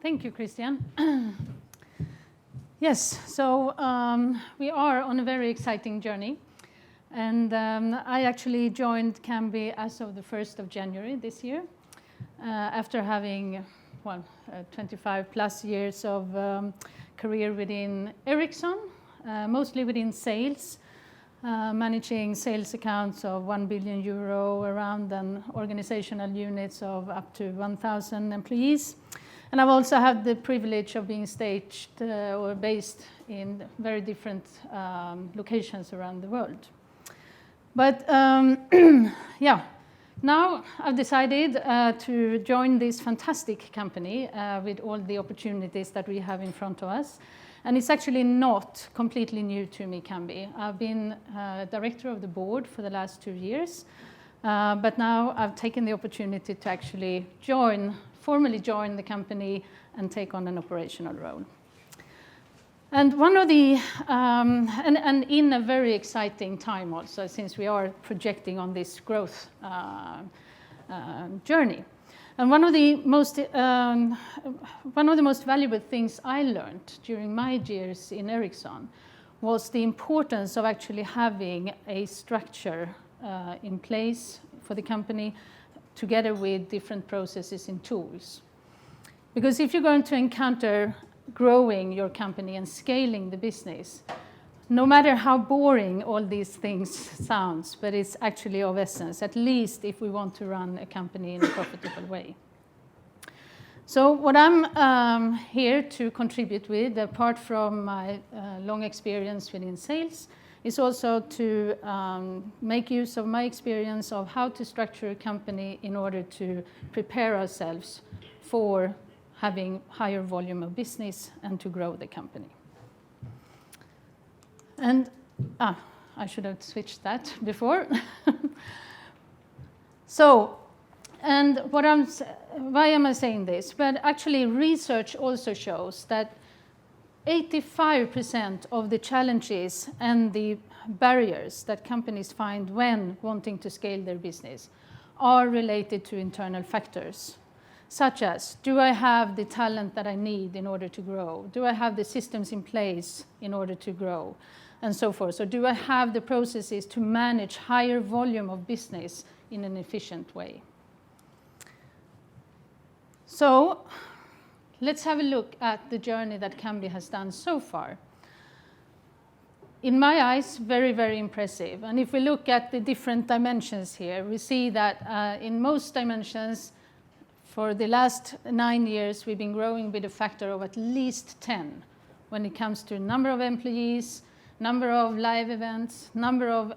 Thank you, Christian. Yes, so we are on a very exciting journey. And I actually joined Kambi as of the 1st of January this year, after having 25 plus years of career within Ericsson, mostly within sales, managing sales accounts of 1 billion euro around and organizational units of up to 1,000 employees. And I've also had the privilege of being staged or based in very different locations around the world. But yeah, now I've decided to join this fantastic company with all the opportunities that we have in front of us. And it's actually not completely new to me, Kambi. I've been director of the board for the last 2 years, but now I've taken the opportunity to actually formally join the company and take on an operational role. And one of the, and in a very exciting time also, since we are projecting on this growth journey. And one of the most valuable things I learned during my years in Ericsson was the importance of actually having a structure in place for the company, together with different processes and tools. Because if you're going to encounter growing your company and scaling the business, no matter how boring all these things sounds, but it's actually of essence, at least if we want to run a company in a profitable way. So what I'm here to contribute with, apart from my long experience within sales, is also to make use of my experience of how to structure a company in order to prepare ourselves for having higher volume of business and to grow the company. And I should have switched that before. So, and why am I saying this? But actually research also shows that 85% of the challenges and the barriers that companies find when wanting to scale their business are related to internal factors, such as, do I have the talent that I need in order to grow? Do I have the systems in place in order to grow? And so forth. So do I have the processes to manage higher volume of business in an efficient way? So let's have a look at the journey that Kambi has done so far. In my eyes, very, very impressive. And if we look at the different dimensions here, we see that in most dimensions, for the last 9 years, we've been growing with a factor of at least 10 when it comes to number of employees, number of live events, number of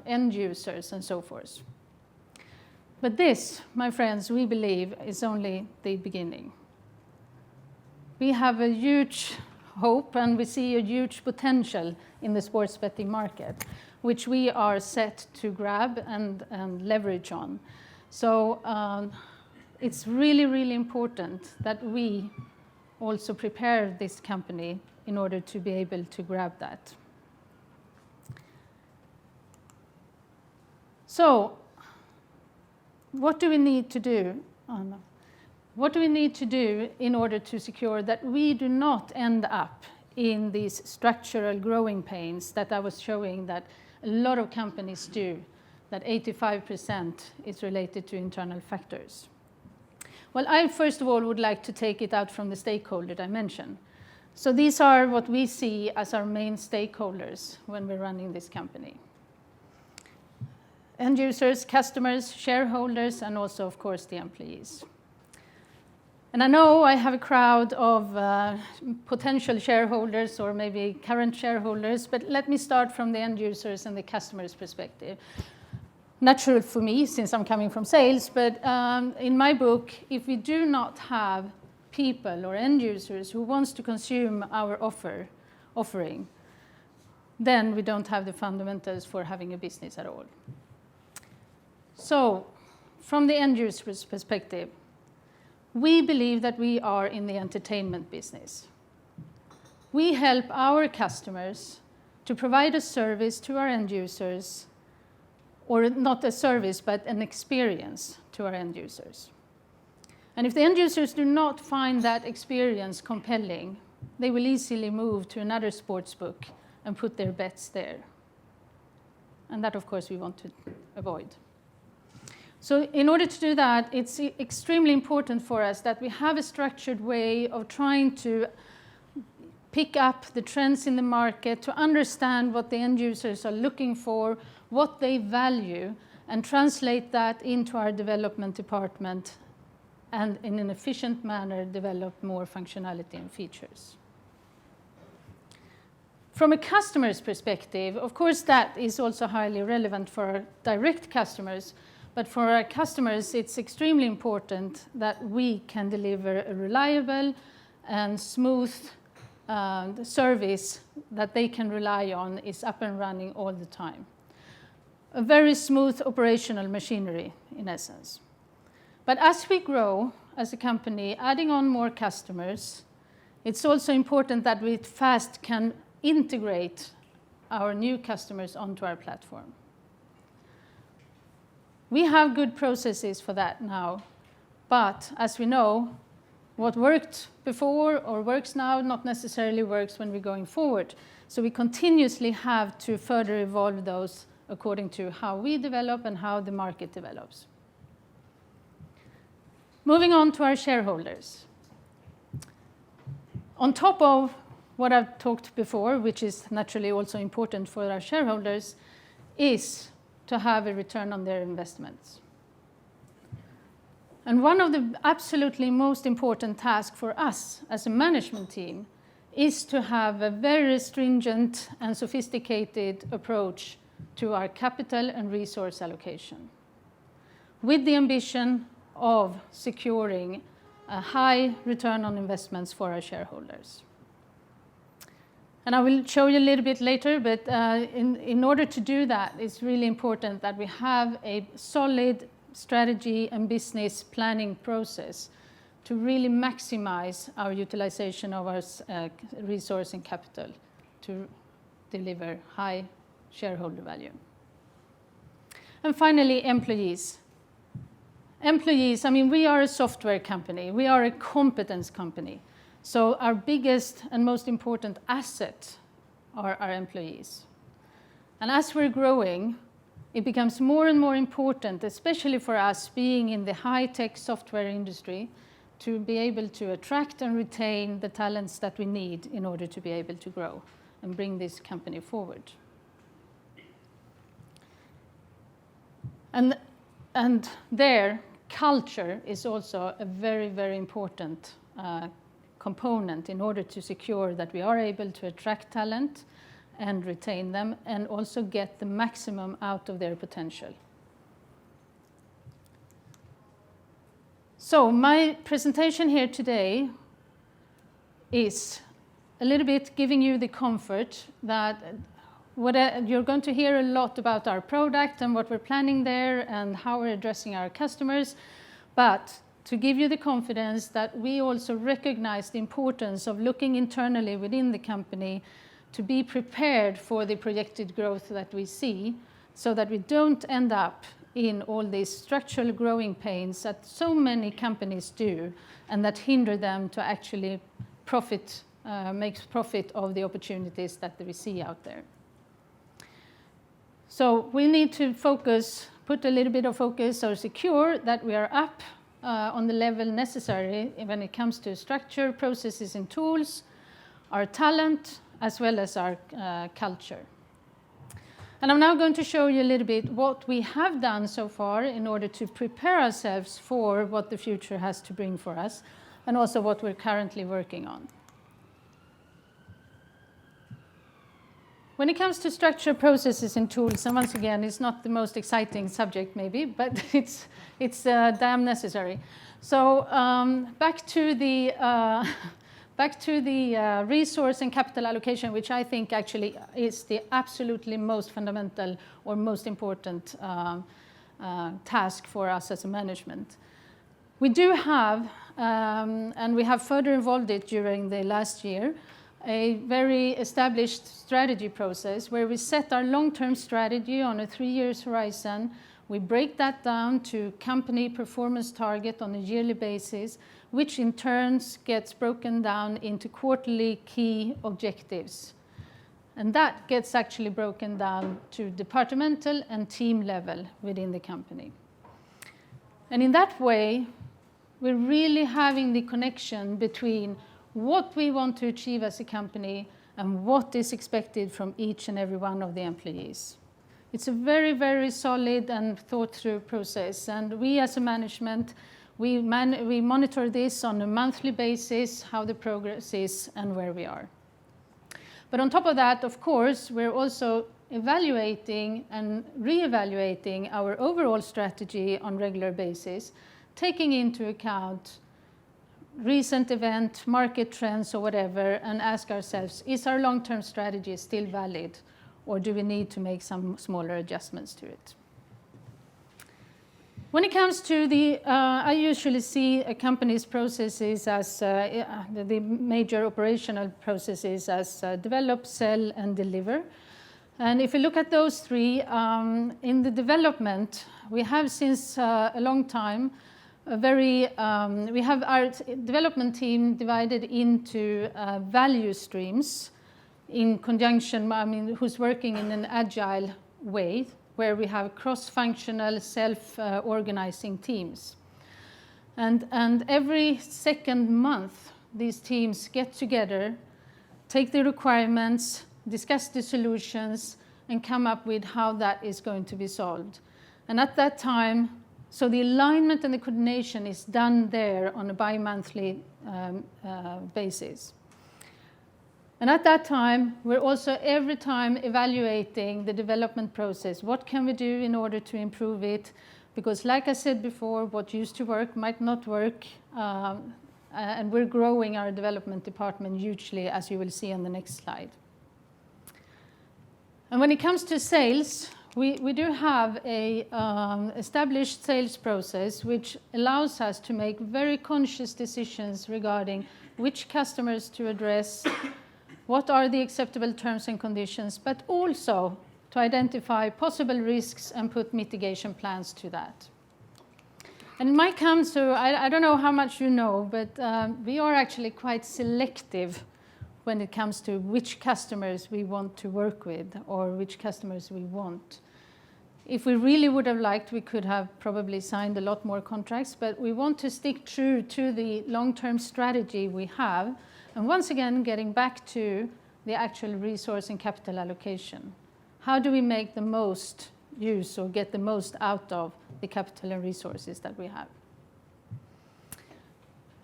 end users, and so forth. But this, my friends, we believe is only the beginning. We have a huge hope and we see a huge potential in the sports betting market, which we are set to grab and leverage on. So it's really, really important that we also prepare this company in order to be able to grab that. So what do we need to do? What do we need to do in order to secure that we do not end up in these structural growing pains that I was showing that a lot of companies do, that 85% is related to internal factors? Well, I first of all would like to take it out from the stakeholder dimension. So these are what we see as our main stakeholders when we're running this company. End users, customers, shareholders, and also, of course, the employees. And I know I have a crowd of potential shareholders or maybe current shareholders, but let me start from the end users and the customers' perspective. Natural for me, since I'm coming from sales, but in my book, if we do not have people or end users who wants to consume our offering, then we don't have the fundamentals for having a business at all. So, from the end user's perspective, we believe that we are in the entertainment business. We help our customers to provide a service to our end users, or not a service, but an experience to our end users. And if the end users do not find that experience compelling, they will easily move to another sportsbook and put their bets there. And that, of course, we want to avoid. So in order to do that, it's extremely important for us that we have a structured way of trying to pick up the trends in the market, to understand what the end users are looking for, what they value, and translate that into our development department, and in an efficient manner develop more functionality and features. From a customer's perspective, of course, that is also highly relevant for our direct customers. But for our customers, it's extremely important that we can deliver a reliable and smooth service that they can rely on is up and running all the time. A very smooth operational machinery, in essence. But as we grow as a company, adding on more customers, it's also important that we fast can integrate our new customers onto our platform. We have good processes for that now, but as we know, what worked before or works now not necessarily works when we're going forward. So we continuously have to further evolve those according to how we develop and how the market develops. Moving on to our shareholders. On top of what I've talked before, which is naturally also important for our shareholders, is to have a return on their investments. And one of the absolutely most important tasks for us as a management team is to have a very stringent and sophisticated approach to our capital and resource allocation, with the ambition of securing a high return on investments for our shareholders. And I will show you a little bit later, but in order to do that, it's really important that we have a solid strategy and business planning process to really maximize our utilization of our resource and capital to deliver high shareholder value. And finally, employees. Employees, I mean, we are a software company. We are a competence company. So our biggest and most important asset are our employees. And as we're growing, it becomes more and more important, especially for us being in the high-tech software industry, to be able to attract and retain the talents that we need in order to be able to grow and bring this company forward. And their culture is also a very, very important component in order to secure that we are able to attract talent and retain them and also get the maximum out of their potential. So my presentation here today is a little bit giving you the comfort that you're going to hear a lot about our product and what we're planning there and how we're addressing our customers, but to give you the confidence that we also recognize the importance of looking internally within the company to be prepared for the projected growth that we see, so that we don't end up in all these structural growing pains that so many companies do and that hinder them to actually make profit of the opportunities that we see out there. So we need to put a little bit of focus or secure that we are up on the level necessary when it comes to structure, processes, and tools, our talent, as well as our culture. And I'm now going to show you a little bit what we have done so far in order to prepare ourselves for what the future has to bring for us, and also what we're currently working on. When it comes to structure, processes, and tools, and once again, it's not the most exciting subject maybe, but it's damn necessary. So back to the resource and capital allocation, which I think actually is the absolutely most fundamental or most important task for us as a management. We do have, and we have further evolved it during the last year, a very established strategy process where we set our long-term strategy on a 3-year horizon We break that down to company performance target on a yearly basis, which in turn gets broken down into quarterly key objectives. And that gets actually broken down to departmental and team level within the company. And in that way, we're really having the connection between what we want to achieve as a company and what is expected from each and every one of the employees. It's a very, very solid and thought-through process. And we as a management, we monitor this on a monthly basis, how the progress is and where we are. But on top of that, of course, we're also evaluating and re-evaluating our overall strategy on a regular basis, taking into account recent event, market trends or whatever, and ask ourselves, is our long-term strategy still valid, or do we need to make some smaller adjustments to it? When it comes to I usually see a company's processes as the major operational processes as develop, sell, and deliver. And if we look at those three, in the development, we have since a long time we have our development team divided into value streams in conjunction, who's working in an agile way, where we have cross-functional, self-organizing teams. And every second month, these teams get together, take the requirements, discuss the solutions, and come up with how that is going to be solved. And at that time, so the alignment and the coordination is done there on a bi-monthly basis. And at that time, we're also every time evaluating the development process. What can we do in order to improve it? Because like I said before, what used to work might not work. And we're growing our development department hugely, as you will see on the next slide. And when it comes to sales, we do have a established sales process which allows us to make very conscious decisions regarding which customers to address, what are the acceptable terms and conditions, but also to identify possible risks and put mitigation plans to that. And it might come to, I don't know how much you know, but we are actually quite selective when it comes to which customers we want to work with or which customers we want. If we really would have liked, we could have probably signed a lot more contracts, but we want to stick true to the long-term strategy we have. And once again, getting back to the actual resource and capital allocation. How do we make the most use or get the most out of the capital and resources that we have?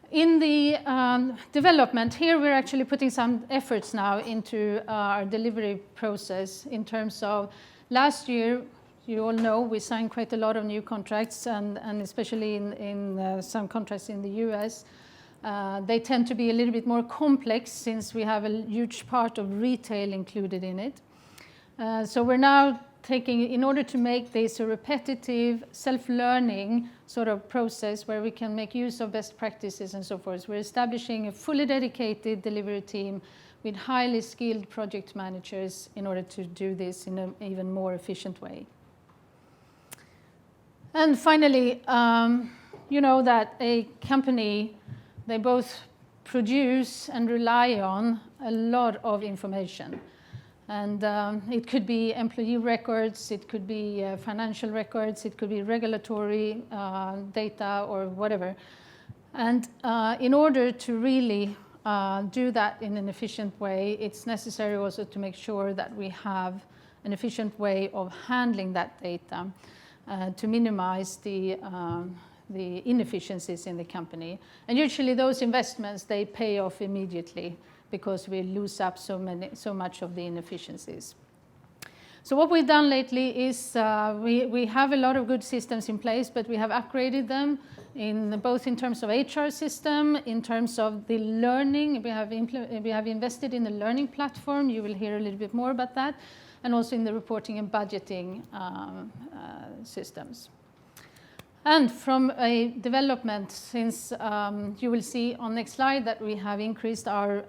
In the development, here we're actually putting some efforts now into our delivery process in terms of last year, you all know we signed quite a lot of new contracts and especially in some contracts in the US. They tend to be a little bit more complex since we have a huge part of retail included in it. So we're now taking, in order to make this a repetitive, self-learning sort of process where we can make use of best practices and so forth, we're establishing a fully dedicated delivery team with highly skilled project managers in order to do this in an even more efficient way. And finally, you know that a company, they both produce and rely on a lot of information. And it could be employee records, it could be financial records, it could be regulatory data or whatever. And in order to really do that in an efficient way, it's necessary also to make sure that we have an efficient way of handling that data to minimize the inefficiencies in the company. And usually those investments, they pay off immediately because we lose up so much of the inefficiencies. So what we've done lately is we have a lot of good systems in place, but we have upgraded them both in terms of HR system, in terms of the learning. We have invested in the learning platform. You will hear a little bit more about that, and also in the reporting and budgeting systems. And from a development, since you will see on next slide that we have increased our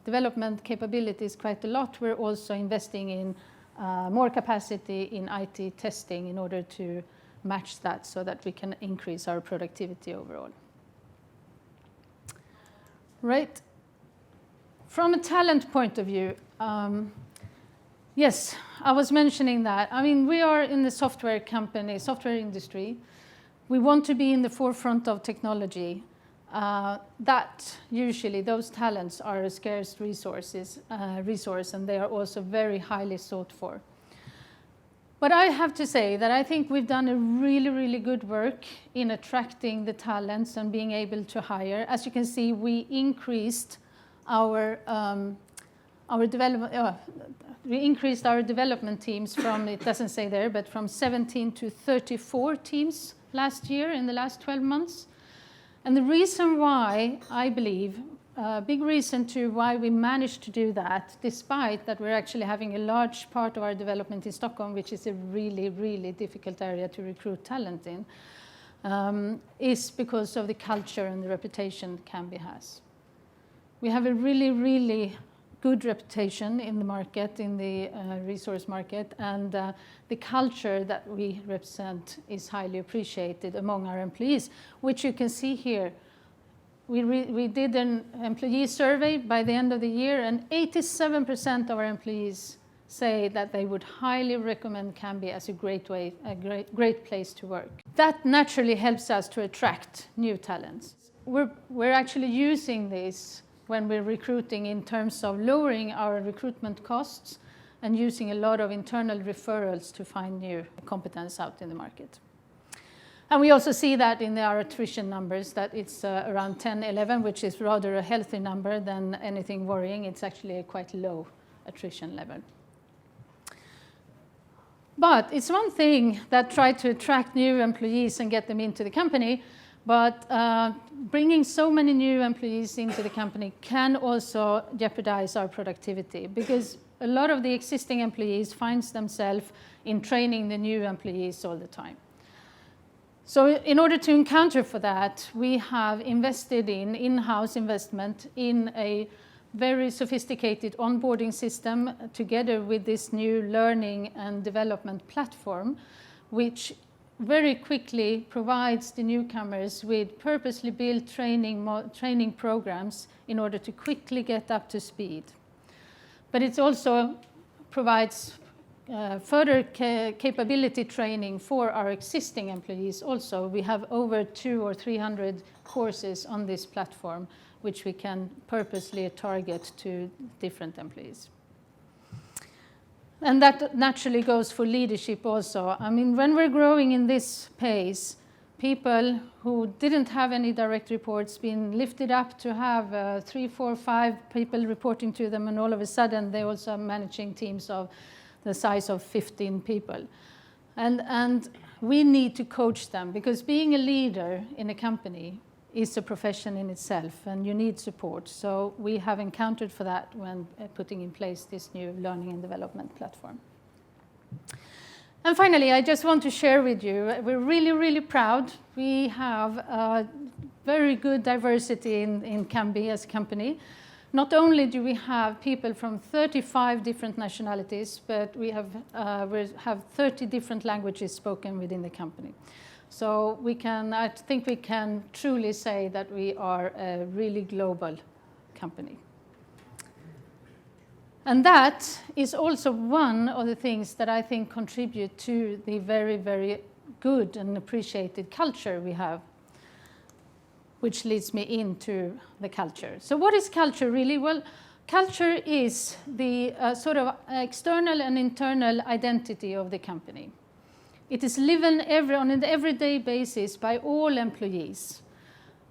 development capabilities quite a lot, we're also investing in more capacity in IT testing in order to match that so that we can increase our productivity overall. Right. From a talent point of view, yes, I was mentioning that. I mean, we are in the software industry. We want to be in the forefront of technology. Those talents are a scarce resource, and they are also very highly sought for. But I have to say that I think we've done a really, really good work in attracting the talents and being able to hire. As you can see, we increased our development teams from, it doesn't say there, but from 17 to 34 teams last year in the last 12 months. And the reason why, I believe, a big reason to why we managed to do that, despite that we're actually having a large part of our development in Stockholm, which is a really, really difficult area to recruit talent in, is because of the culture and the reputation Kambi has. We have a really, really good reputation in the market, in the resource market, and the culture that we represent is highly appreciated among our employees, which you can see here. We did an employee survey by the end of the year, and 87% of our employees say that they would highly recommend Kambi as a great place to work. That naturally helps us to attract new talents. We're actually using this when we're recruiting in terms of lowering our recruitment costs and using a lot of internal referrals to find new competence out in the market. And we also see that in our attrition numbers, that it's around 10, 11, which is rather a healthy number than anything worrying. It's actually a quite low attrition level. But it's one thing that try to attract new employees and get them into the company, but bringing so many new employees into the company can also jeopardize our productivity, because a lot of the existing employees finds themselves in training the new employees all the time. So in order to encounter for that, we have invested in-house investment in a very sophisticated onboarding system together with this new learning and development platform, which very quickly provides the newcomers with purposely built training programs in order to quickly get up to speed. But it also provides further capability training for our existing employees also. We have over 200 or 300 courses on this platform, which we can purposely target to different employees. And that naturally goes for leadership also. I mean, when we're growing in this pace, people who didn't have any direct reports being lifted up to have 3, 4, 5 people reporting to them, and all of a sudden they also are managing teams of the size of 15 people. And we need to coach them, because being a leader in a company is a profession in itself, and you need support. So we have encountered for that when putting in place this new learning and development platform. And finally, I just want to share with you, we're really, really proud. We have very good diversity in Kambi as a company. Not only do we have people from 35 different nationalities, but we have 30 different languages spoken within the company. So I think we can truly say that we are a really global company. And that is also one of the things that I think contribute to the very, very good and appreciated culture we have, which leads me into the culture. So what is culture really? Well, culture is the sort of external and internal identity of the company. It is lived on an everyday basis by all employees.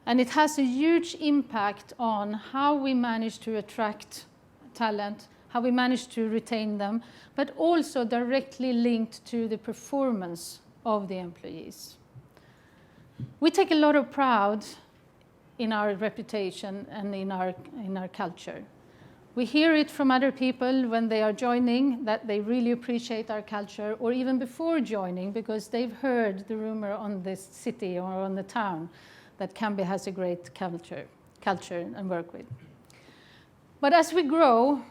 And it has a huge impact on how we manage to attract talent, how we manage to retain them, but also directly linked to the performance of the employees. We take a lot of pride in our reputation and in our culture. We hear it from other people when they are joining, that they really appreciate our culture, or even before joining, because they've heard the rumor on this city or on the town that Kambi has a great culture and work with. But as we grow,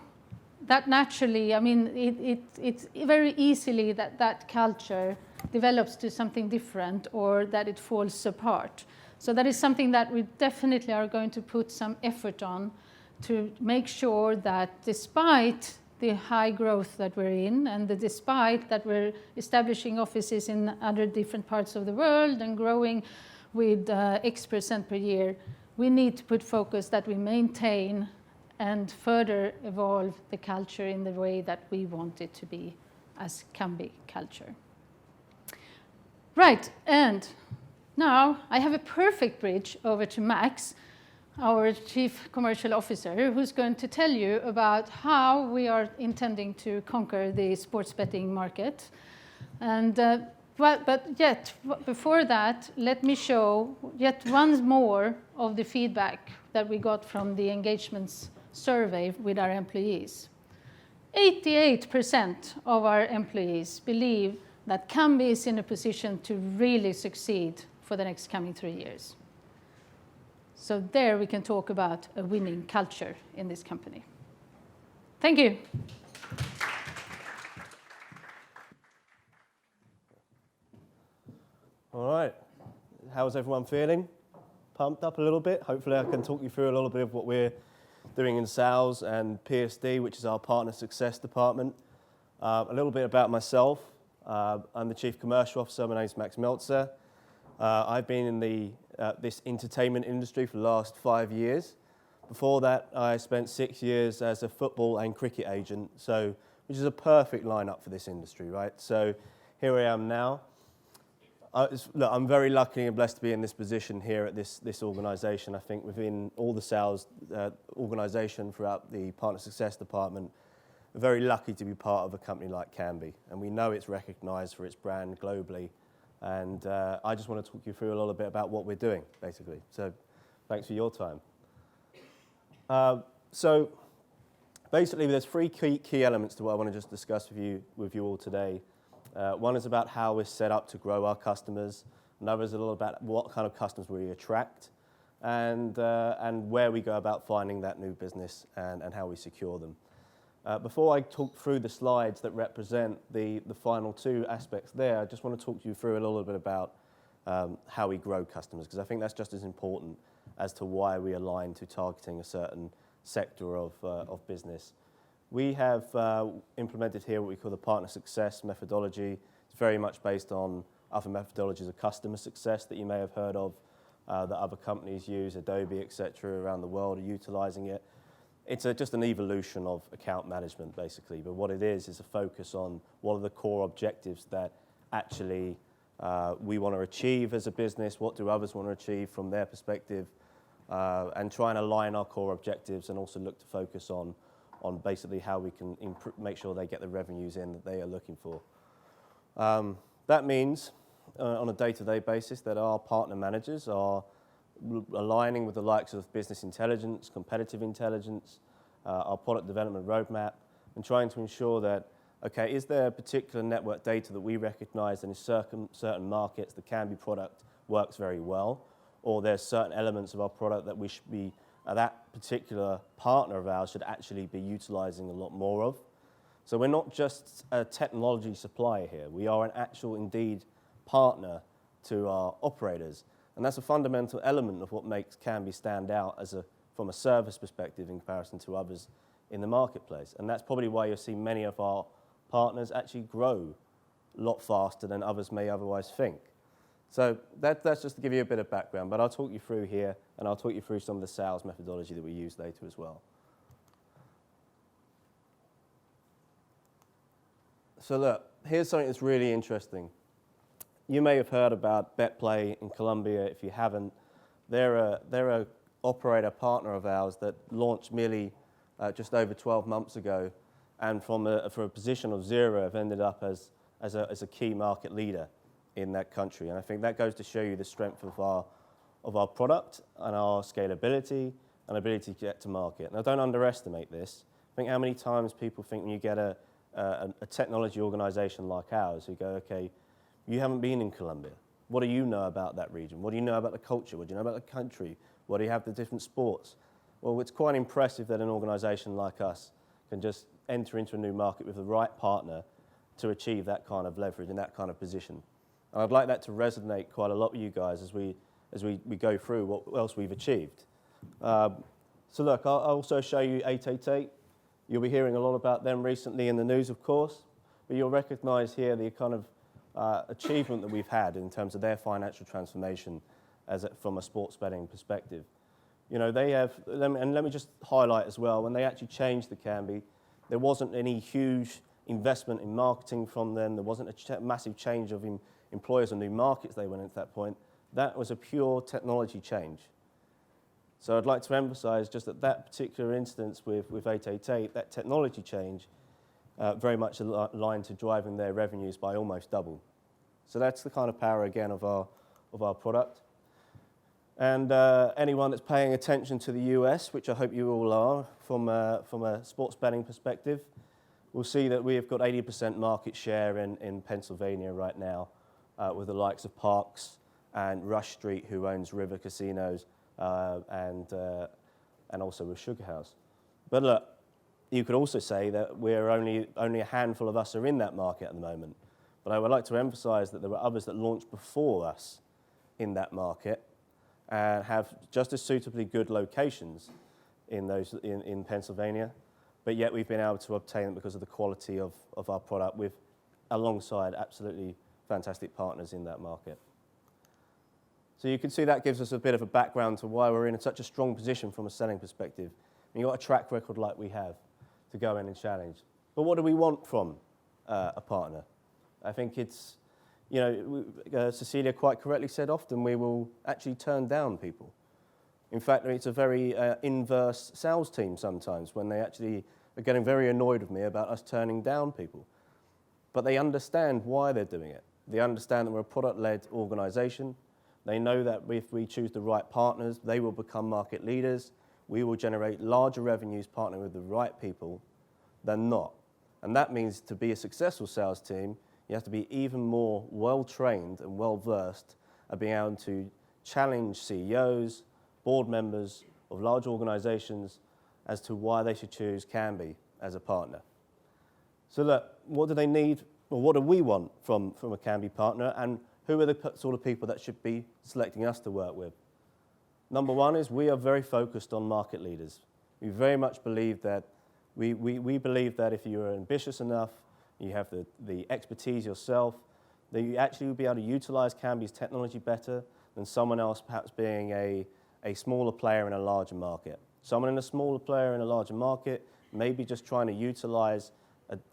that naturally, I mean, it's very easily that culture develops to something different or that it falls apart. So that is something that we definitely are going to put some effort on to make sure that despite the high growth that we're in and despite that we're establishing offices in other different parts of the world and growing with X% per year, we need to put focus that we maintain and further evolve the culture in the way that we want it to be as Kambi culture. Right, and now I have a perfect bridge over to Max, our Chief Commercial Officer, who's going to tell you about how we are intending to conquer the sports betting market. And but yet, before that, let me show yet once more of the feedback that we got from the engagements survey with our employees. 88% of our employees believe that Kambi is in a position to really succeed for the next coming 3 years. So there we can talk about a winning culture in this company. Thank you. All right. How's everyone feeling? Pumped up a little bit? Hopefully I can talk you through a little bit of what we're doing in sales and PSD, which is our partner success department. A little bit about myself. I'm the Chief Commercial Officer. My name's Max Meltzer. I've been in this entertainment industry for the last 5 years. Before that, I spent 6 years as a football and cricket agent, which is a perfect lineup for this industry, right? So here I am now. Look, I'm very lucky and blessed to be in this position here at this organisation. I think within all the sales organisation throughout the partner success department, we're very lucky to be part of a company like Kambi, and we know it's recognised for its brand globally. And I just want to talk you through a little bit about what we're doing, basically. So thanks for your time. So basically, there's 3 key elements to what I want to just discuss with you all today. One is about how we're set up to grow our customers. Another is a little about what kind of customers we attract, and where we go about finding that new business and how we secure them. Before I talk through the slides that represent the final 2 aspects there, I just want to talk to you through a little bit about how we grow customers, because I think that's just as important as to why we align to targeting a certain sector of business. We have implemented here what we call the partner success methodology. It's very much based on other methodologies of customer success that you may have heard of, that other companies use, Adobe, etc., around the world are utilizing it. It's just an evolution of account management, basically. But what it is a focus on what are the core objectives that actually we want to achieve as a business, what do others want to achieve from their perspective, and try and align our core objectives and also look to focus on basically how we can make sure they get the revenues in that they are looking for. That means on a day-to-day basis that our partner managers are aligning with the likes of business intelligence, competitive intelligence, our product development roadmap, and trying to ensure that, okay, is there a particular network data that we recognize in certain markets the Kambi product works very well, or there's certain elements of our product that we should be, that particular partner of ours should actually be utilizing a lot more of. So we're not just a technology supplier here. We are an actual, indeed, partner to our operators. And that's a fundamental element of what makes Kambi stand out from a service perspective in comparison to others in the marketplace. And that's probably why you'll see many of our partners actually grow a lot faster than others may otherwise think. So that's just to give you a bit of background, but I'll talk you through here, and I'll talk you through some of the sales methodology that we use later as well. So look, here's something that's really interesting. You may have heard about BetPlay in Colombia. If you haven't, they're a operator partner of ours that launched merely just over 12 months ago, and from a position of 0 have ended up as a key market leader in that country. And I think that goes to show you the strength of our product and our scalability and ability to get to market. Now, don't underestimate this. Think how many times people think when you get a technology organization like ours who go, okay, you haven't been in Colombia. What do you know about that region? What do you know about the culture? What do you know about the country? What do you have the different sports? Well, it's quite impressive that an organization like us can just enter into a new market with the right partner to achieve that kind of leverage and that kind of position. And I'd like that to resonate quite a lot with you guys as we go through what else we've achieved. So look, I'll also show you 888. You'll be hearing a lot about them recently in the news, of course, but you'll recognize here the kind of achievement that we've had in terms of their financial transformation from a sports betting perspective. You know, they have, and let me just highlight as well, when they actually changed the Kambi, there wasn't any huge investment in marketing from them. There wasn't a massive change of employers or new markets they went into at that point. That was a pure technology change. So I'd like to emphasize just that particular instance with 888, that technology change very much aligned to driving their revenues by almost double. So that's the kind of power, again, of our product. And anyone that's paying attention to the US, which I hope you all are, from a sports betting perspective, will see that we have got 80% market share in Pennsylvania right now, with the likes of Parks and Rush Street, who owns River Casinos, and also with Sugar House. But look, you could also say that we're only a handful of us are in that market at the moment. But I would like to emphasize that there were others that launched before us in that market and have just as suitably good locations in Pennsylvania, but yet we've been able to obtain them because of the quality of our product alongside absolutely fantastic partners in that market. So you can see that gives us a bit of a background to why we're in such a strong position from a selling perspective. And you've got a track record like we have to go in and challenge. But what do we want from a partner? I think it's, you know, Cecilia quite correctly said often we will actually turn down people. In fact, it's a very inverse sales team sometimes when they actually are getting very annoyed with me about us turning down people. But they understand why they're doing it. They understand that we're a product-led organization. They know that if we choose the right partners, they will become market leaders. We will generate larger revenues partnering with the right people than not. And that means to be a successful sales team, you have to be even more well-trained and well-versed at being able to challenge CEOs, board members of large organizations as to why they should choose Kambi as a partner. So look, what do they need, or what do we want from a Kambi partner, and who are the sort of people that should be selecting us to work with? Number one is we are very focused on market leaders. We very much believe that, we believe that if you are ambitious enough, you have the expertise yourself, that you actually will be able to utilize Kambi's technology better than someone else perhaps being a smaller player in a larger market. Someone in a smaller player in a larger market may be just trying to utilize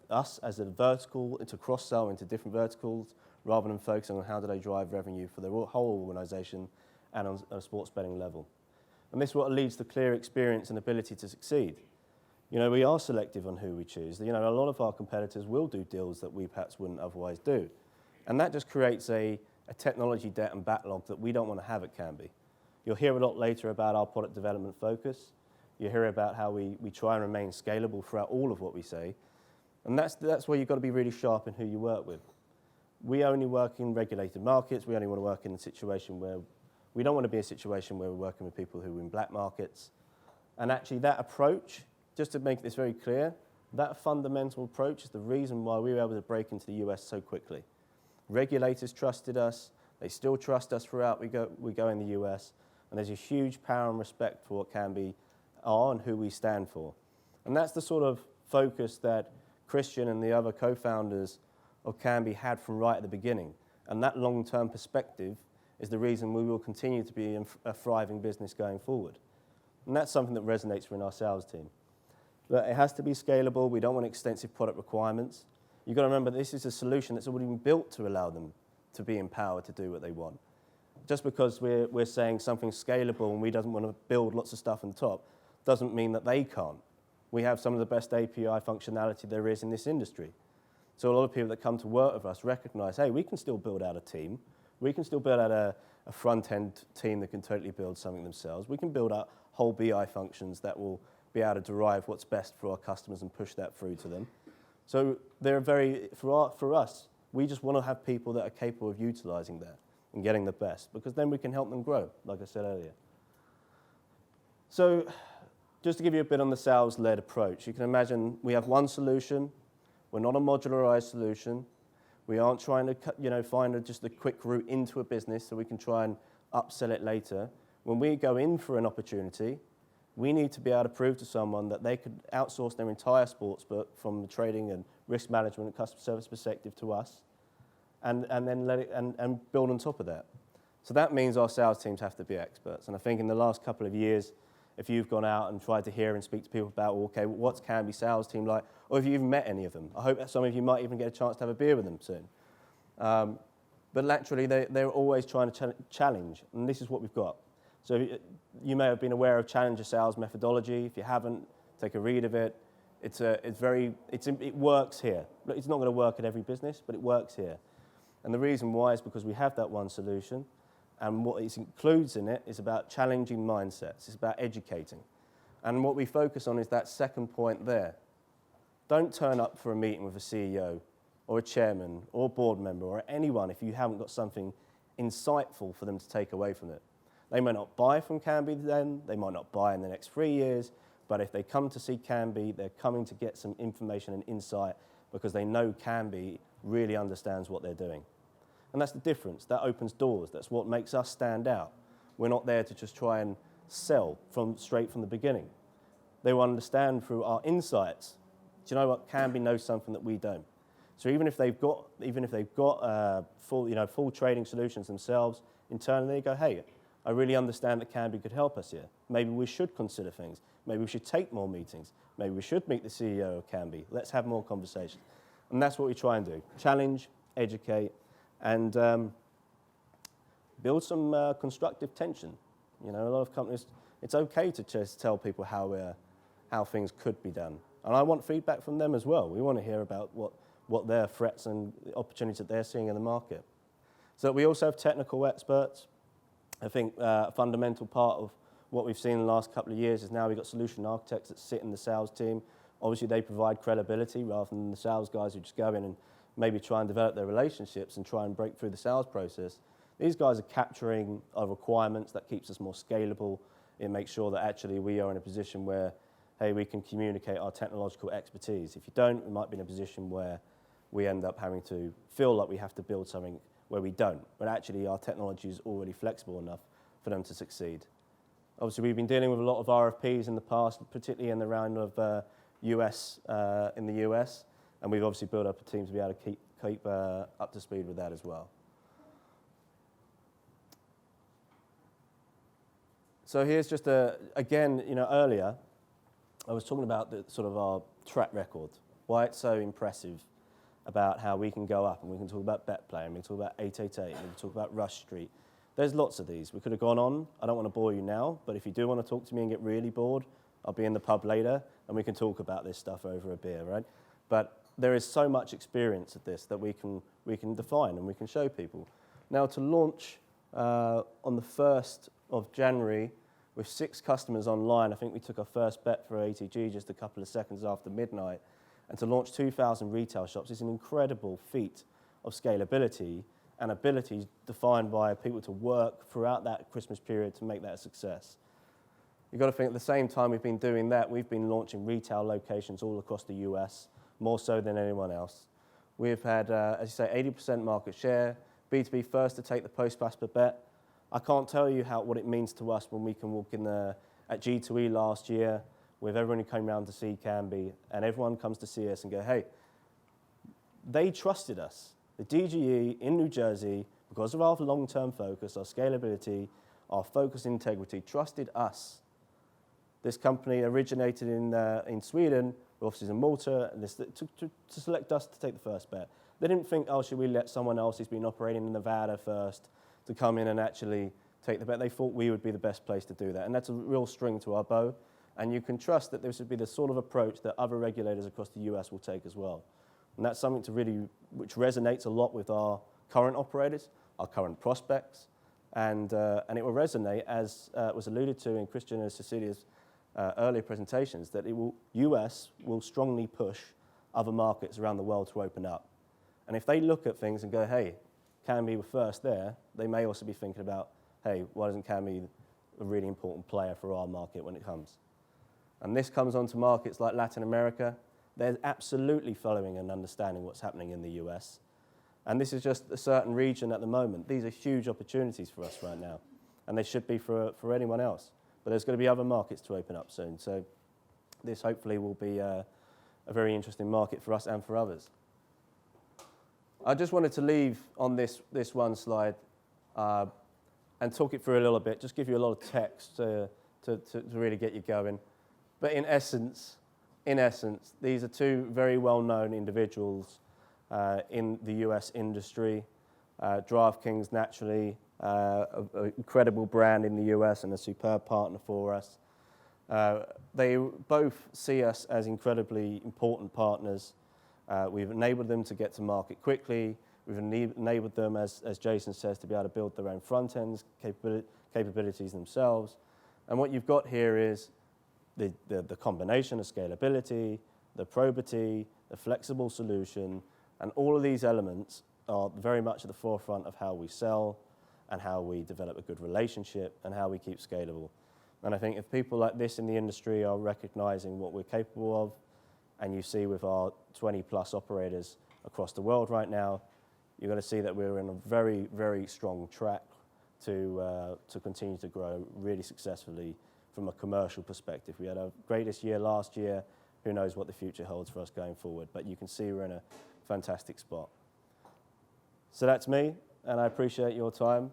us as a vertical to cross-sell into different verticals rather than focusing on how do they drive revenue for the whole organization and on a sports betting level. And this is what leads to clear experience and ability to succeed. You know, we are selective on who we choose. You know, a lot of our competitors will do deals that we perhaps wouldn't otherwise do. And that just creates a technology debt and backlog that we don't want to have at Kambi. You'll hear a lot later about our product development focus. You'll hear about how we try and remain scalable throughout all of what we say. And that's where you've got to be really sharp in who you work with. We only work in regulated markets. We only want to work in a situation where we don't want to be a situation where we're working with people who are in black markets. And actually that approach, just to make this very clear, that fundamental approach is the reason why we were able to break into the US so quickly. Regulators trusted us. They still trust us throughout we go in the US. And there's a huge power and respect for what Kambi are and who we stand for. And that's the sort of focus that Christian and the other co-founders of Kambi had from right at the beginning. And that long-term perspective is the reason we will continue to be a thriving business going forward. And that's something that resonates within our sales team. But it has to be scalable. We don't want extensive product requirements. You've got to remember this is a solution that's already been built to allow them to be empowered to do what they want. Just because we're saying something's scalable and we don't want to build lots of stuff on top doesn't mean that they can't. We have some of the best API functionality there is in this industry. So a lot of people that come to work with us recognize, hey, we can still build out a team. We can still build out a front-end team that can totally build something themselves. We can build out whole BI functions that will be able to derive what's best for our customers and push that through to them. So they're for us, we just want to have people that are capable of utilizing that and getting the best, because then we can help them grow, like I said earlier. So just to give you a bit on the sales-led approach, you can imagine we have one solution. We're not a modularized solution. We aren't trying to find just a quick route into a business so we can try and upsell it later. When we go in for an opportunity, we need to be able to prove to someone that they could outsource their entire sportsbook from the trading and risk management and customer service perspective to us, and then let it and build on top of that. So that means our sales teams have to be experts. And I think in the last couple of years, if you've gone out and tried to hear and speak to people about, well, okay, what's Kambi sales team like, or if you've even met any of them, I hope that some of you might even get a chance to have a beer with them soon. But naturally, they're always trying to challenge, and this is what we've got. So you may have been aware of Challenger Sales methodology. If you haven't, take a read of it. It works here. It's not going to work at every business, but it works here. And the reason why is because we have that one solution, and what it includes in it is about challenging mindsets. It's about educating. And what we focus on is that second point there. Don't turn up for a meeting with a CEO or a chairman or a board member or anyone if you haven't got something insightful for them to take away from it. They may not buy from Kambi then, they might not buy in the next 3 years, but if they come to see Kambi, they're coming to get some information and insight because they know Kambi really understands what they're doing. And that's the difference. That opens doors. That's what makes us stand out. We're not there to just try and sell straight from the beginning. They will understand through our insights. Do you know what? Kambi knows something that we don't. So even if they've got full trading solutions themselves internally, they go, hey, I really understand that Kambi could help us here. Maybe we should consider things. Maybe we should take more meetings. Maybe we should meet the CEO of Kambi. Let's have more conversations. And that's what we try and do. Challenge, educate, and build some constructive tension. A lot of companies, it's okay to just tell people how things could be done. And I want feedback from them as well. We want to hear about what their threats and opportunities that they're seeing in the market. So we also have technical experts. I think a fundamental part of what we've seen in the last couple of years is now we've got solution architects that sit in the sales team. Obviously, they provide credibility rather than the sales guys who just go in and maybe try and develop their relationships and try and break through the sales process. These guys are capturing our requirements. That keeps us more scalable. It makes sure that actually we are in a position where, hey, we can communicate our technological expertise. If you don't, we might be in a position where we end up having to feel like we have to build something where we don't, but actually our technology is already flexible enough for them to succeed. Obviously, we've been dealing with a lot of RFPs in the past, particularly in the round of in the US, and we've obviously built up a team to be able to keep up to speed with that as well. So here's just again, earlier I was talking about the sort of our track record, why it's so impressive about how we can go up, and we can talk about BetPlay, and we can talk about 888, and we can talk about Rush Street. There's lots of these. We could have gone on. I don't want to bore you now, but if you do want to talk to me and get really bored, I'll be in the pub later, and we can talk about this stuff over a beer, right? But there is so much experience of this that we can define and we can show people. Now, to launch on the 1st of January with 6 customers online, I think we took our first bet for ATG just a couple of seconds after midnight, and to launch 2,000 retail shops is an incredible feat of scalability and ability defined by people to work throughout that Christmas period to make that a success. You've got to think at the same time we've been doing that, we've been launching retail locations all across the US, more so than anyone else. We've had, as you say, 80% market share, B2B first to take the post-Pasper bet. I can't tell you what it means to us when we can walk in at G2E last year with everyone who came around to see Kambi, and everyone comes to see us and go, hey, they trusted us. The DGE in New Jersey, because of our long-term focus, our scalability, our focus and integrity, trusted us. This company originated in Sweden, with offices in Malta, and to select us to take the first bet. They didn't think, oh, should we let someone else who's been operating in Nevada first to come in and actually take the bet. They thought we would be the best place to do that, and that's a real string to our bow. And you can trust that this would be the sort of approach that other regulators across the US will take as well. And that's something which resonates a lot with our current operators, our current prospects, and it will resonate, as was alluded to in Christian and Cecilia's earlier presentations, that US will strongly push other markets around the world to open up. And if they look at things and go, hey, Kambi were first there, they may also be thinking about, hey, why isn't Kambi a really important player for our market when it comes? And this comes onto markets like Latin America. they're absolutely following and understanding what's happening in the US. And this is just a certain region at the moment. These are huge opportunities for us right now, and they should be for anyone else. But there's going to be other markets to open up soon. So this hopefully will be a very interesting market for us and for others. I just wanted to leave on this one slide and talk it through a little bit, just give you a lot of text to really get you going. But in essence, these are two very well-known individuals in the US industry. DraftKings, naturally, an incredible brand in the US and a superb partner for us. They both see us as incredibly important partners. We've enabled them to get to market quickly. We've enabled them, as Jason says, to be able to build their own front ends, capabilities themselves. And what you've got here is the combination of scalability, the probity, the flexible solution, and all of these elements are very much at the forefront of how we sell and how we develop a good relationship and how we keep scalable. And I think if people like this in the industry are recognizing what we're capable of, and you see with our 20-plus operators across the world right now, you're going to see that we're in a very, very strong track to continue to grow really successfully from a commercial perspective. We had our greatest year last year. Who knows what the future holds for us going forward, but you can see we're in a fantastic spot. So that's me, and I appreciate your time.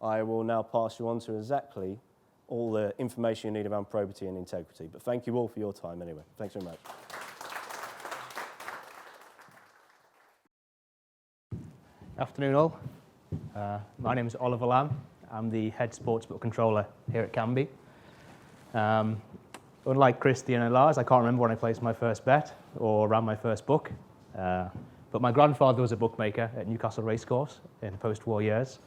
I will now pass you on to exactly all the information you need around probity and integrity. But thank you all for your time anyway. Thanks very much. Afternoon all. My name is Oliver Lamb. I'm the Head Sportsbook Controller here at Kambi. Unlike Christian and Lars, I can't remember when I placed my first bet or ran my first book. But my grandfather was a bookmaker at Newcastle Racecourse in the post-war years.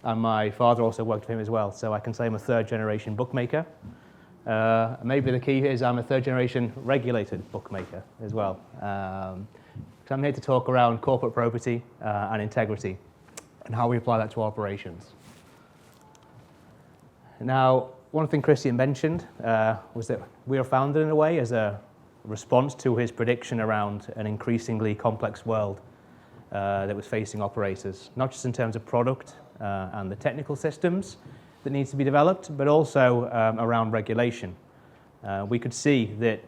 And my father also worked for him as well, so I can say I'm a third-generation bookmaker. Maybe the key is I'm a third-generation regulated bookmaker as well. So I'm here to talk around corporate probity and integrity and how we apply that to our operations. Now, one thing Christian mentioned was that we are founded in a way as a response to his prediction around an increasingly complex world that was facing operators, not just in terms of product and the technical systems that needs to be developed, but also around regulation. We could see that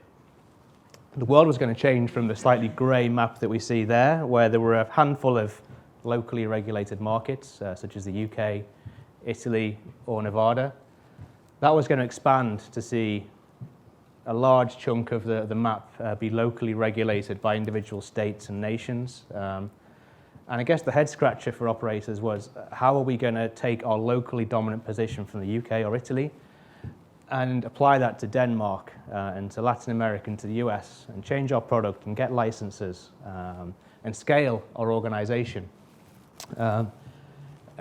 the world was going to change from the slightly grey map that we see there, where there were a handful of locally regulated markets, such as the UK, Italy, or Nevada. That was going to expand to see a large chunk of the map be locally regulated by individual states and nations. And I guess the head scratcher for operators was, how are we going to take our locally dominant position from the UK or Italy and apply that to Denmark and to Latin America and to the US and change our product and get licenses and scale our organization. And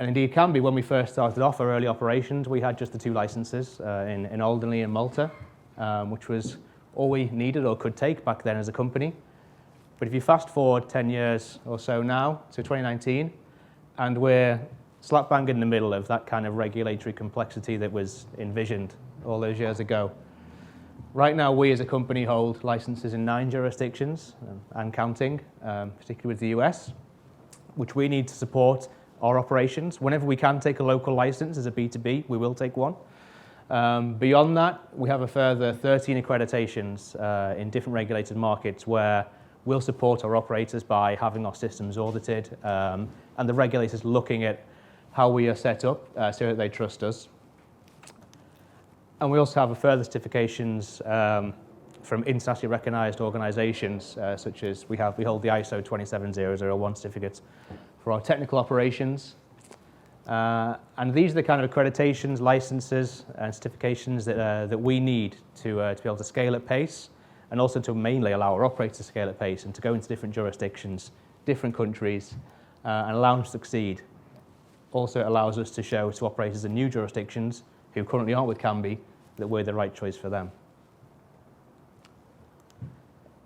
indeed, Kambi, when we first started off our early operations, we had just the 2 licenses in Alderney and Malta, which was all we needed or could take back then as a company. But if you fast forward 10 years or so now to 2019, and we're slap bang in the middle of that kind of regulatory complexity that was envisioned all those years ago. Right now, we as a company hold licenses in 9 jurisdictions and counting, particularly with the US, which we need to support our operations. Whenever we can take a local license as a B2B, we will take one. Beyond that, we have a further 13 accreditations in different regulated markets where we'll support our operators by having our systems audited and the regulators looking at how we are set up so that they trust us. And we also have a further certifications from internationally recognized organizations, such as we hold the ISO 27001 certificates for our technical operations. And these are the kind of accreditations, licenses, and certifications that we need to be able to scale at pace, and also to mainly allow our operators to scale at pace and to go into different jurisdictions, different countries, and allow them to succeed. Also, it allows us to show to operators in new jurisdictions who currently aren't with Kambi that we're the right choice for them.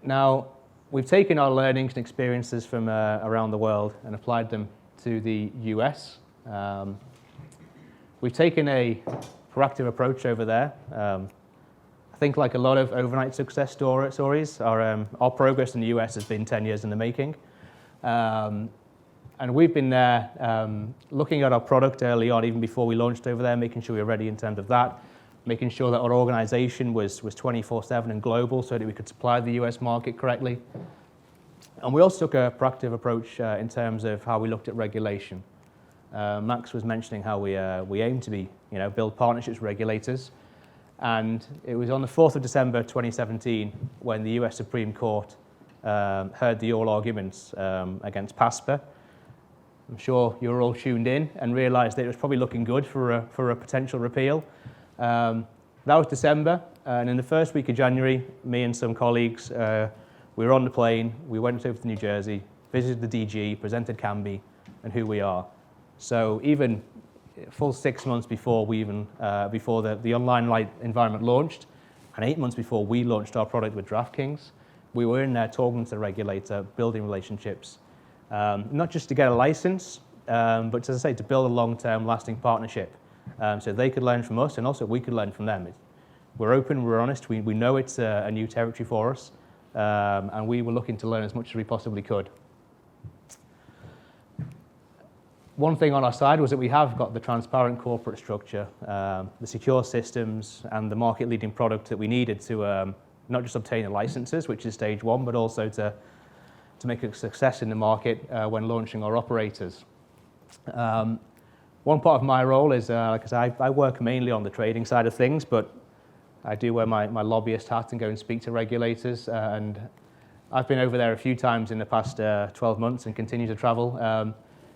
Now, we've taken our learnings and experiences from around the world and applied them to the US. We've taken a proactive approach over there. I think like a lot of overnight success stories, our progress in the US has been 10 years in the making. And we've been there looking at our product early on, even before we launched over there, making sure we were ready in terms of that, making sure that our organization was 24/7 and global so that we could supply the US market correctly. And we also took a proactive approach in terms of how we looked at regulation. Max was mentioning how we aim to be, build partnerships with regulators. And it was on the 4th of December 2017 when the US Supreme Court heard the oral arguments against PASPA. I'm sure you were all tuned in and realized that it was probably looking good for a potential repeal. That was December, and in the first week of January, me and some colleagues, we were on the plane, we went over to New Jersey, visited the DG, presented Kambi and who we are. So even full 6 months before before the online light environment launched, and 8 months before we launched our product with DraftKings, we were in there talking to the regulator, building relationships, not just to get a license, but as I say, to build a long-term lasting partnership. So they could learn from us and also we could learn from them. We're open, we're honest, we know it's a new territory for us, and we were looking to learn as much as we possibly could. One thing on our side was that we have got the transparent corporate structure, the secure systems, and the market-leading product that we needed to not just obtain the licenses, which is stage one, but also to make a success in the market when launching our operators. One part of my role is, like I said, I work mainly on the trading side of things, but I do wear my lobbyist hat and go and speak to regulators. And I've been over there a few times in the past 12 months and continue to travel,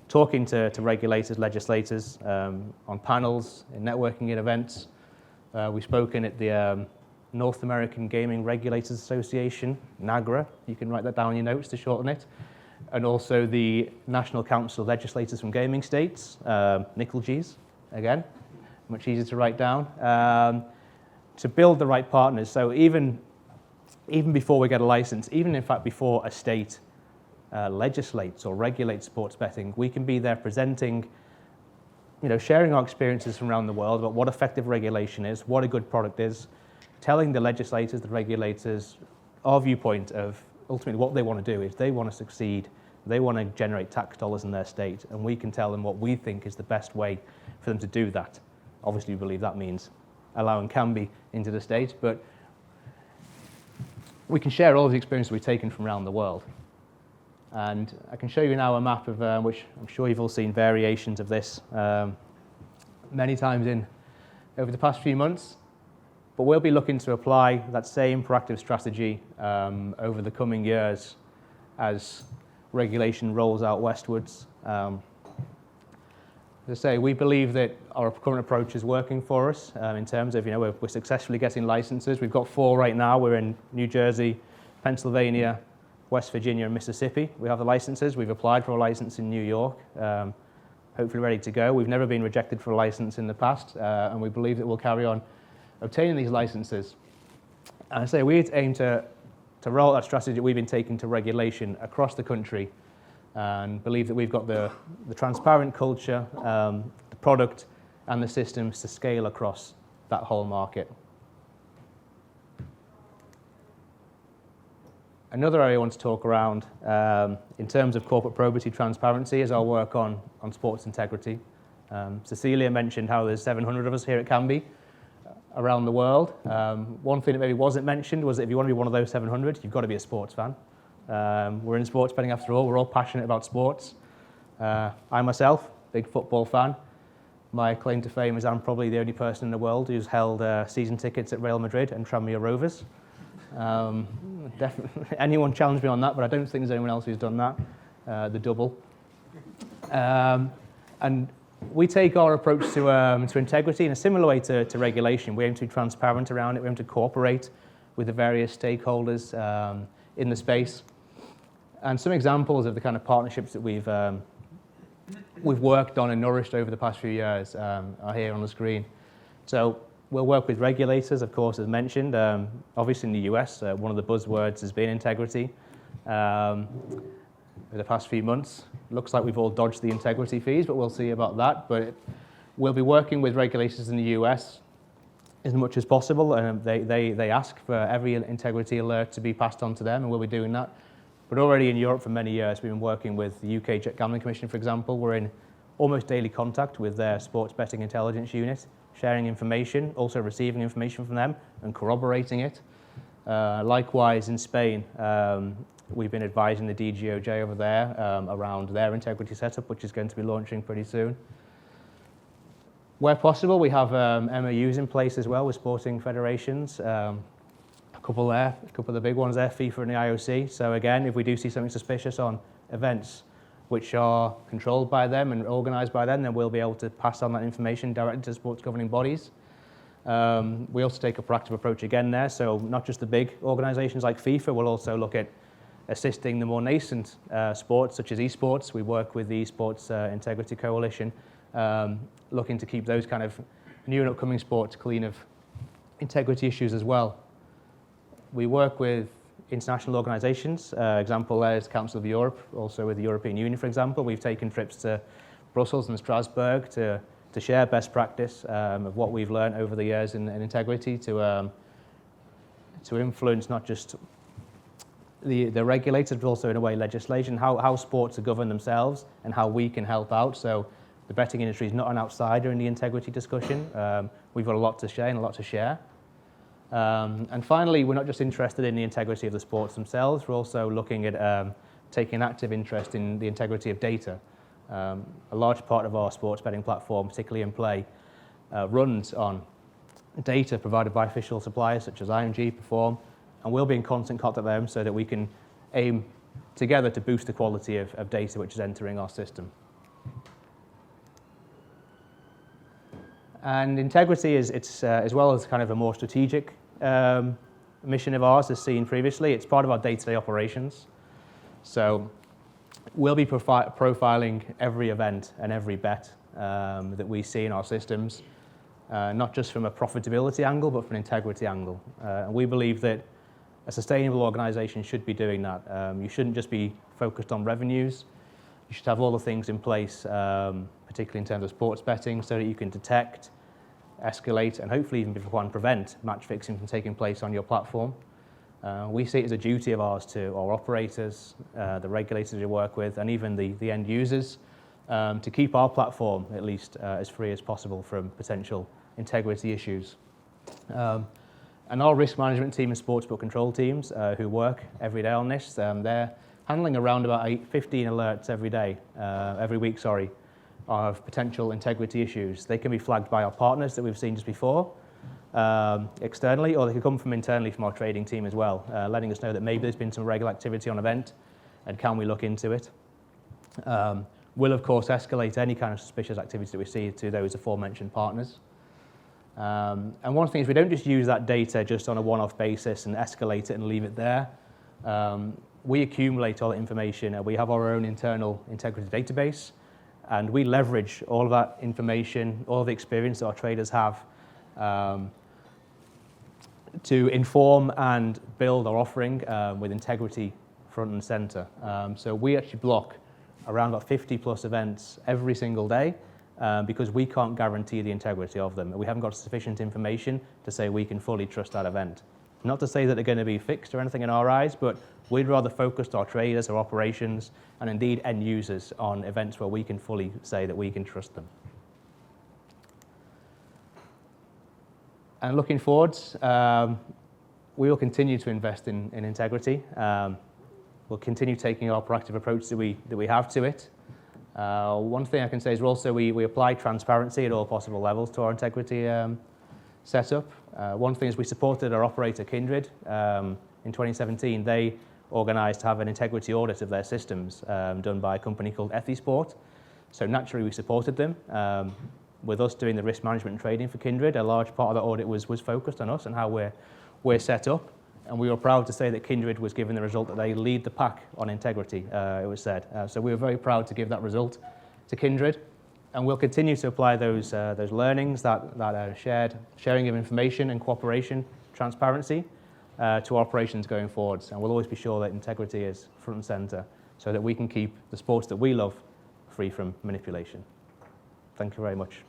talking to regulators, legislators, on panels, in networking and events. We've spoken at the North American Gaming Regulators Association, NAGRA. You can write that down in your notes to shorten it. And also the National Council of Legislators from Gaming States, NCLGs, again, much easier to write down, to build the right partners. So even before we get a license, even in fact before a state legislates or regulates sports betting, we can be there presenting, sharing our experiences from around the world about what effective regulation is, what a good product is, telling the legislators, the regulators, our viewpoint of ultimately what they want to do is they want to succeed, they want to generate tax dollars in their state, and we can tell them what we think is the best way for them to do that. Obviously, we believe that means allowing Kambi into the state, but we can share all of the experiences we've taken from around the world. And I can show you now a map of which I'm sure you've all seen variations of this many times over the past few months. But we'll be looking to apply that same proactive strategy over the coming years as regulation rolls out westwards. As I say, we believe that our current approach is working for us in terms of, we're successfully getting licenses. We've got 4 right now. We're in New Jersey, Pennsylvania, West Virginia, and Mississippi. We have the licenses. We've applied for a license in New York, hopefully ready to go. We've never been rejected for a license in the past, and we believe that we'll carry on obtaining these licenses. And I say we aim to roll out that strategy that we've been taking to regulation across the country, and believe that we've got the transparent culture, the product, and the systems to scale across that whole market. Another area I want to talk around in terms of corporate probity transparency is our work on sports integrity. Cecilia mentioned how there's 700 of us here at Kambi around the world. One thing that maybe wasn't mentioned was that if you want to be one of those 700, you've got to be a sports fan. We're in sports betting after all. We're all passionate about sports. I myself, big football fan. My claim to fame is I'm probably the only person in the world who's held season tickets at Real Madrid and Tranmere Rovers. Definitely, anyone challenge me on that, but I don't think there's anyone else who's done that, the double. And we take our approach to integrity in a similar way to regulation. We aim to be transparent around it. We aim to cooperate with the various stakeholders in the space. And some examples of the kind of partnerships that we've worked on and nourished over the past few years are here on the screen. So we'll work with regulators, of course, as mentioned. Obviously in the US, one of the buzzwords has been integrity. Over the past few months, looks like we've all dodged the integrity fees, but we'll see about that. But we'll be working with regulators in the US as much as possible, and they ask for every integrity alert to be passed on to them, and we'll be doing that. But already in Europe for many years, we've been working with the UK Gambling Commission, for example. We're in almost daily contact with their sports betting intelligence unit, sharing information, also receiving information from them and corroborating it. Likewise in Spain, we've been advising the DGOJ over there around their integrity setup, which is going to be launching pretty soon. Where possible, we have MOUs in place as well with sporting federations. A couple of the big ones there, FIFA and the IOC. So again, if we do see something suspicious on events which are controlled by them and organised by them, then we'll be able to pass on that information directly to sports governing bodies. We also take a proactive approach again there, so not just the big organisations like FIFA, we'll also look at assisting the more nascent sports such as esports. We work with the Esports Integrity Coalition, looking to keep those kind of new and upcoming sports clean of integrity issues as well. We work with international organisations. Example there is Council of Europe, also with the European Union, for example. We've taken trips to Brussels and Strasbourg to share best practice of what we've learned over the years in integrity to influence not just the regulators, but also in a way legislation, how sports are governed themselves and how we can help out. So the betting industry is not an outsider in the integrity discussion. We've got a lot to share and a lot to share. And finally, we're not just interested in the integrity of the sports themselves, we're also looking at taking an active interest in the integrity of data. A large part of our sports betting platform, particularly in play, runs on data provided by official suppliers such as IMG, Perform, and we'll be in constant contact with them so that we can aim together to boost the quality of data which is entering our system. And integrity is as well as kind of a more strategic mission of ours, as seen previously. It's part of our day-to-day operations. So we'll be profiling every event and every bet that we see in our systems, not just from a profitability angle, but from an integrity angle. And we believe that a sustainable organisation should be doing that. You shouldn't just be focused on revenues. You should have all the things in place, particularly in terms of sports betting, so that you can detect, escalate, and hopefully even, if required, prevent match fixing from taking place on your platform. We see it as a duty of ours to our operators, the regulators we work with, and even the end users, to keep our platform at least as free as possible from potential integrity issues. And our risk management team and sportsbook control teams who work every day on this, they're handling around about 15 alerts every week, of potential integrity issues. They can be flagged by our partners that we've seen just before, externally, or they could come from internally from our trading team as well, letting us know that maybe there's been some regular activity on event, and can we look into it. We'll of course escalate any kind of suspicious activity that we see to those aforementioned partners. And one thing is we don't just use that data just on a one-off basis and escalate it and leave it there. We accumulate all that information, and we have our own internal integrity database, and we leverage all of that information, all of the experience that our traders have, to inform and build our offering with integrity front and center. So we actually block around about 50 plus events every single day because we can't guarantee the integrity of them. We haven't got sufficient information to say we can fully trust that event. Not to say that they're going to be fixed or anything in our eyes, but we'd rather focus our traders, our operations, and indeed end users on events where we can fully say that we can trust them. And looking forwards, we will continue to invest in integrity. We'll continue taking our proactive approach that we have to it. One thing I can say is we apply transparency at all possible levels to our integrity setup. One thing is we supported our operator Kindred in 2017. They organised to have an integrity audit of their systems done by a company called Ethisport. So naturally we supported them. With us doing the risk management and trading for Kindred, a large part of that audit was focused on us and how we're set up. And we were proud to say that Kindred was given the result that they lead the pack on integrity, it was said. So we were very proud to give that result to Kindred. And we'll continue to apply those learnings, that sharing of information and cooperation, transparency, to our operations going forwards. And we'll always be sure that integrity is front and centre so that we can keep the sports that we love free from manipulation. Thank you very much.